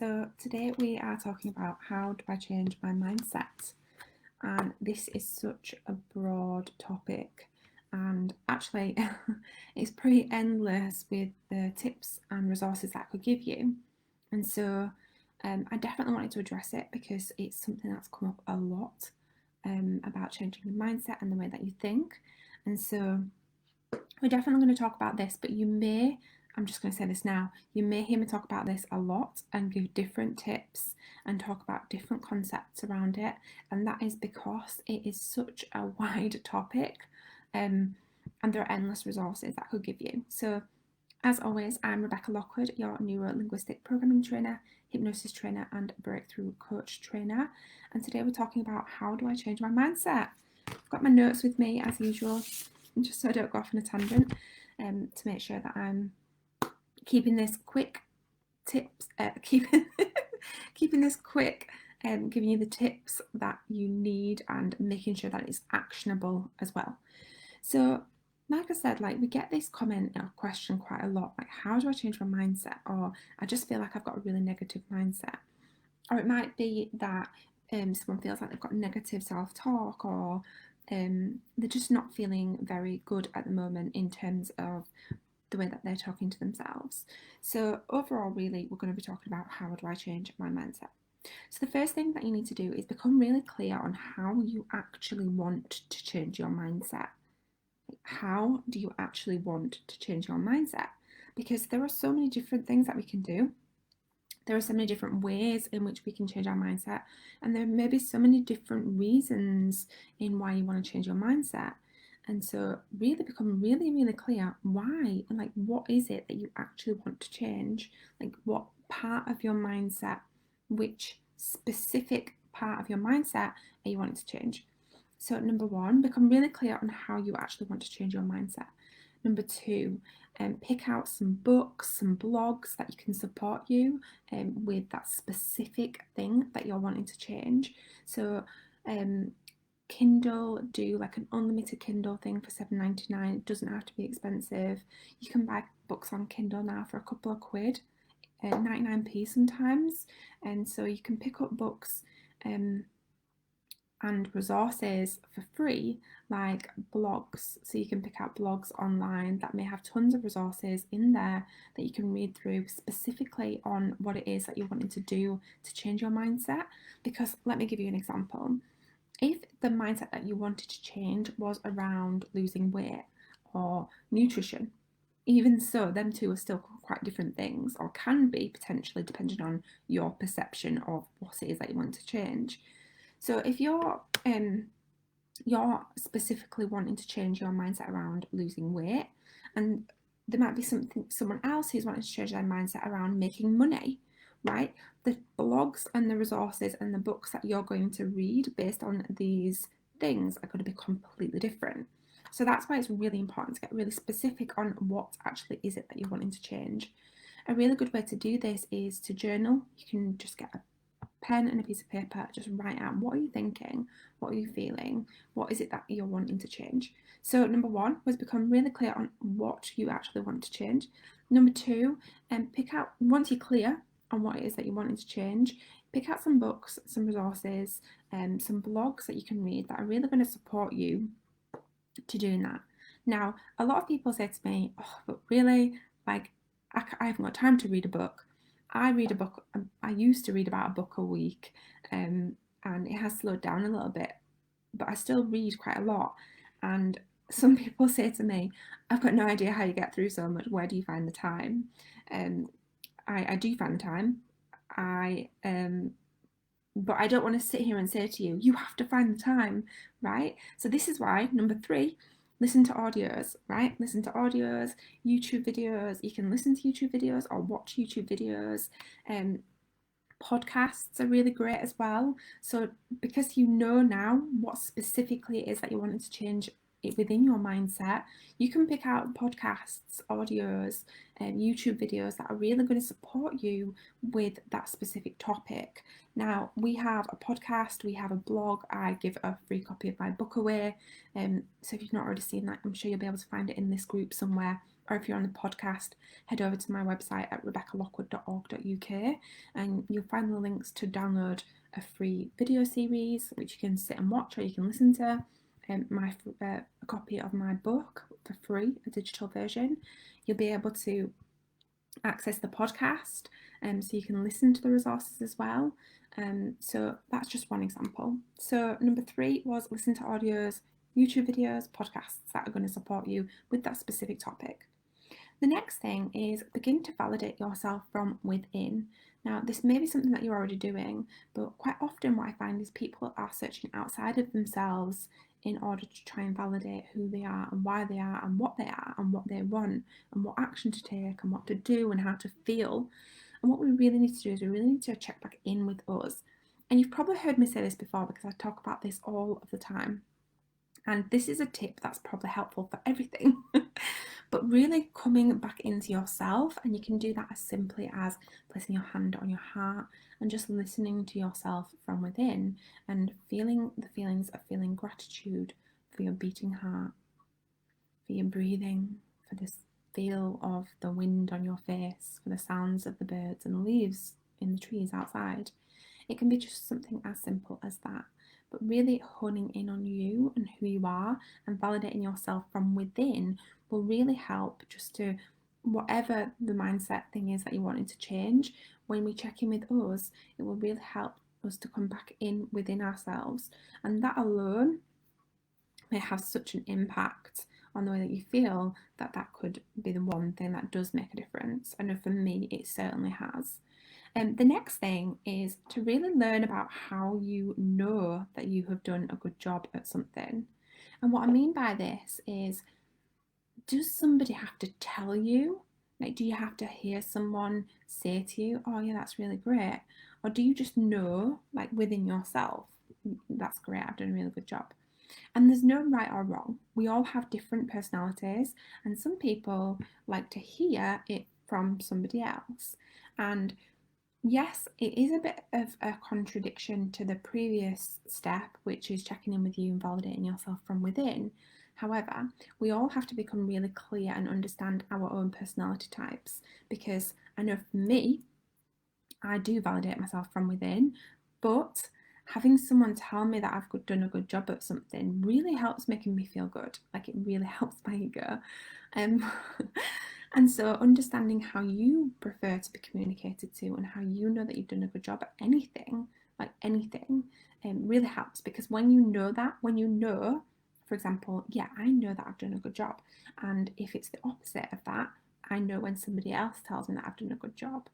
So today we are talking about how do I change my mindset, and this is such a broad topic, and actually it's pretty endless with the tips and resources that I could give you. And so I definitely wanted to address it because it's something that's come up a lot, about changing your mindset and the way that you think. And so we're definitely going to talk about this, but I'm just going to say this now, you may hear me talk about this a lot and give different tips and talk about different concepts around it. And that is because it is such a wide topic, and there are endless resources that I could give you. So, as always, I'm Rebecca Lockwood, your neuro-linguistic programming trainer, hypnosis trainer, and breakthrough coach trainer. And today we're talking about how do I change my mindset. I've got my notes with me as usual, just so I don't go off on a tangent, to make sure that I'm keeping this quick tips, keeping this quick, giving you the tips that you need and making sure that it's actionable as well. So, like I said, we get this comment or question quite a lot, like, how do I change my mindset? Or I just feel like I've got a really negative mindset. Or it might be that someone feels like they've got negative self-talk, or they're just not feeling very good at the moment in terms of the way that they're talking to themselves. So overall, really, we're going to be talking about how do I change my mindset. So the first thing that you need to do is become really clear on how you actually want to change your mindset. How do you actually want to change your mindset? Because there are so many different things that we can do. There are so many different ways in which we can change our mindset, and there may be so many different reasons in why you want to change your mindset. And so really become really clear why, and what is it that you actually want to change? What part of your mindset, which specific part of your mindset are you wanting to change? So number one, become really clear on how you actually want to change your mindset. Number two, pick out some books, some blogs that you can support you with that specific thing that you're wanting to change. So Kindle, do an unlimited Kindle thing for $7.99. It doesn't have to be expensive. You can buy books on Kindle now for a couple of quid, 99p sometimes. And so you can pick up books and resources for free, like blogs. So you can pick out blogs online that may have tons of resources in there that you can read through specifically on what it is that you're wanting to do to change your mindset. Because let me give you an example. If the mindset that you wanted to change was around losing weight or nutrition, even so, them two are still quite different things, or can be potentially, depending on your perception of what it is that you want to change. So if you're specifically wanting to change your mindset around losing weight, and there might be someone else who's wanting to change their mindset around making money, right? The blogs and the resources and the books that you're going to read based on these things are going to be completely different. So that's why it's really important to get really specific on what actually is it that you're wanting to change. A really good way to do this is to journal. You can just get a pen and a piece of paper, just write out what are you thinking, what are you feeling, what is it that you're wanting to change. So number one was become really clear on what you actually want to change. Number two, pick out, once you're clear on what it is that you're wanting to change, pick out some books, some resources, some blogs that you can read that are really going to support you to doing that. Now, a lot of people say to me, oh, but really, I haven't got time to read a book. I used to read about a book a week, and it has slowed down a little bit, but I still read quite a lot. And some people say to me, I've got no idea how you get through so much. Where do you find the time? I do find the time. But I don't want to sit here and say to you, you have to find the time, right? So this is why, number three, listen to audios, right? Listen to audios, YouTube videos. You can listen to YouTube videos or watch YouTube videos. Podcasts are really great as well. So because you know now what specifically it is that you wanted to change it within your mindset, you can pick out podcasts, audios, and YouTube videos that are really going to support you with that specific topic. Now, we have a podcast, we have a blog. I give a free copy of my book away. So if you've not already seen that, I'm sure you'll be able to find it in this group somewhere. or if you're on the podcast, head over to my website at rebeccalockwood.org.uk and you'll find the links to download a free video series which you can sit and watch or you can listen to, a copy of my book for free, a digital version. You'll be able to access the podcast, so you can listen to the resources as well. So that's just one example. So number 3 was listen to audios, YouTube videos, podcasts that are going to support you with that specific topic. The next thing is begin to validate yourself from within. Now, this may be something that you're already doing, but quite often what I find is people are searching outside of themselves in order to try and validate who they are and why they are and what they want and what action to take and what to do and how to feel. And what we really need to do is we really need to check back in with us. And you've probably heard me say this before because I talk about this all of the time. And this is a tip that's probably helpful for everything. But really coming back into yourself, and you can do that as simply as placing your hand on your heart and just listening to yourself from within and feeling the feelings of feeling gratitude for your beating heart, for your breathing, for this feel of the wind on your face, for the sounds of the birds and leaves in the trees outside. It can be just something as simple as that. But really honing in on you and who you are and validating yourself from within will really help just to, whatever the mindset thing is that you're wanting to change, when we check in with us, it will really help us to come back in within ourselves. And that alone may have such an impact on the way that you feel that could be the one thing that does make a difference. I know for me, it certainly has. The next thing is to really learn about how you know that you have done a good job at something. And what I mean by this is, does somebody have to tell you? Like, do you have to hear someone say to you, oh yeah, that's really great? Or do you just know, like within yourself, that's great, I've done a really good job? And there's no right or wrong. We all have different personalities, and some people like to hear it from somebody else. And yes, it is a bit of a contradiction to the previous step, which is checking in with you and validating yourself from within. However, we all have to become really clear and understand our own personality types, because I know for me, I do validate myself from within, but having someone tell me that I've done a good job at something really helps making me feel good. Like, it really helps my ego. And so understanding how you prefer to be communicated to and how you know that you've done a good job at anything, really helps, because when you know, for example, yeah, I know that I've done a good job. And if it's the opposite of that, I know when somebody else tells me that I've done a good job.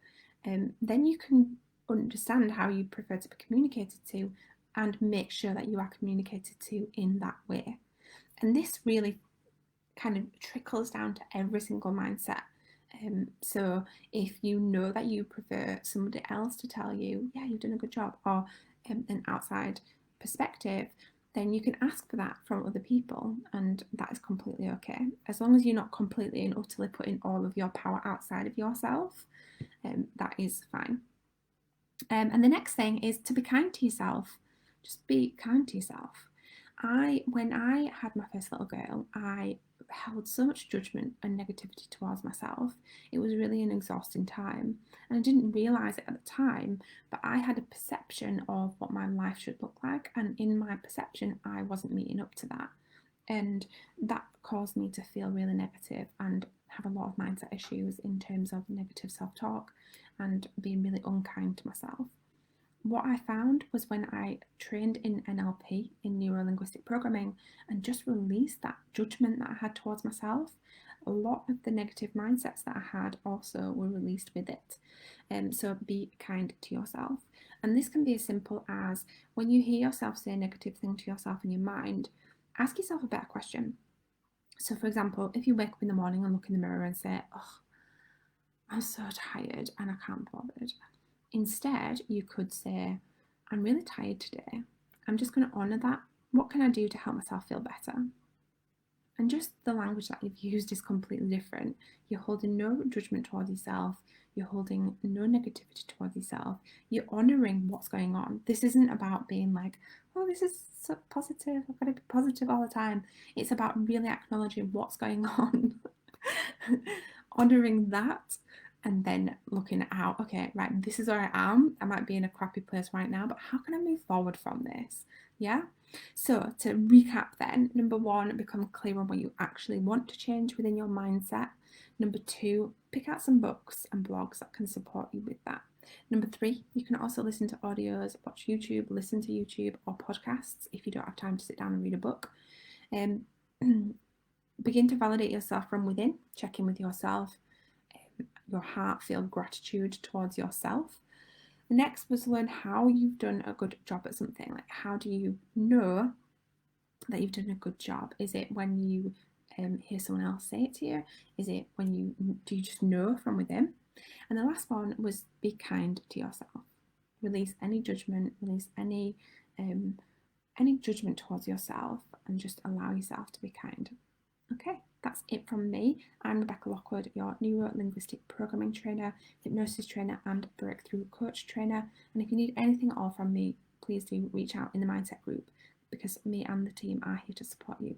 Then you can understand how you prefer to be communicated to and make sure that you are communicated to in that way. And this really kind of trickles down to every single mindset. So if you know that you prefer somebody else to tell you, yeah, you've done a good job, or an outside perspective, then you can ask for that from other people, and that is completely okay. As long as you're not completely and utterly putting all of your power outside of yourself, that is fine. And the next thing is to be kind to yourself. Just be kind to yourself. When I had my first little girl, I held so much judgment and negativity towards myself. It was really an exhausting time, and I didn't realise it at the time, but I had a perception of what my life should look like, and in my perception I wasn't meeting up to that, and that caused me to feel really negative and have a lot of mindset issues in terms of negative self-talk and being really unkind to myself. What I found was when I trained in NLP, in neuro-linguistic programming, and just released that judgment that I had towards myself, a lot of the negative mindsets that I had also were released with it. So be kind to yourself. And this can be as simple as, when you hear yourself say a negative thing to yourself in your mind, ask yourself a better question. So for example, if you wake up in the morning and look in the mirror and say, oh, I'm so tired and I can't be bothered. Instead, you could say, I'm really tired today. I'm just going to honour that. What can I do to help myself feel better? And just the language that you've used is completely different. You're holding no judgment towards yourself. You're holding no negativity towards yourself. You're honouring what's going on. This isn't about being like, oh, this is so positive, I've got to be positive all the time. It's about really acknowledging what's going on. Honoring that, and then looking at how, okay, right, this is where I am. I might be in a crappy place right now, but how can I move forward from this? Yeah. So to recap then, number one, become clear on what you actually want to change within your mindset. Number two, pick out some books and blogs that can support you with that. Number three, you can also listen to audios, watch YouTube, listen to YouTube or podcasts if you don't have time to sit down and read a book. Begin to validate yourself from within, check in with yourself, your heart, feel gratitude towards yourself. The next was learn how you've done a good job at something. Like, how do you know that you've done a good job? Is it when you hear someone else say it to you? Is it when do you just know from within? And the last one was be kind to yourself. Release any judgment, release any judgment towards yourself, and just allow yourself to be kind. Okay, that's it from me. I'm Rebecca Lockwood, your neuro-linguistic programming trainer, hypnosis trainer, and breakthrough coach trainer. And if you need anything at all from me, please do reach out in the mindset group, because me and the team are here to support you.